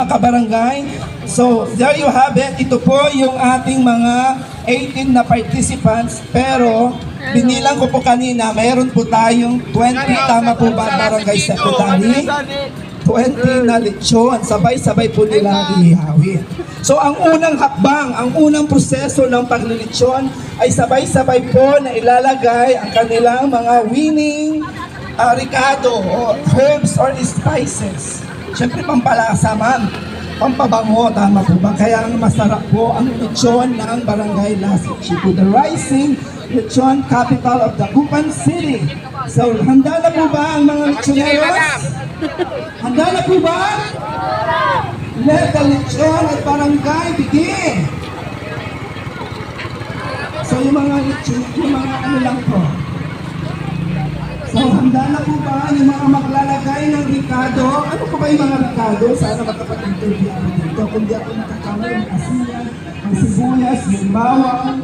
kabarangay. So, there you have it. Ito po yung ating mga 18 na participants. Pero, binilang ko po kanina, mayroon po tayong 20. Tama po ba, Barangay Secretary? 20 na lechon. Sabay-sabay po nila ihawin. So, ang unang hakbang, ang unang proseso ng paglilitsyon ay sabay-sabay po na ilalagay ang kanilang mga winning ricado o herbs or spices. Siyempre, pampalasa, ma'am. Pampabango, tama po ba? Kaya masarap po ang lechon ng Barangay Las Chico, the rising lechon capital of Dagupan City. So, handa na po ba ang mga lechoneros? Handa na po ba? Let the lechon at barangay begin! So, yung mga lechon, yung mga ano lang po. So, handa na po ba yung mga maglalagay ng ricado? Ano po ba yung mga ricado? Sana makapag-interview ako dito. Kung di ako nakakamay, ang asiyan, ang sibuyas, yung bawang,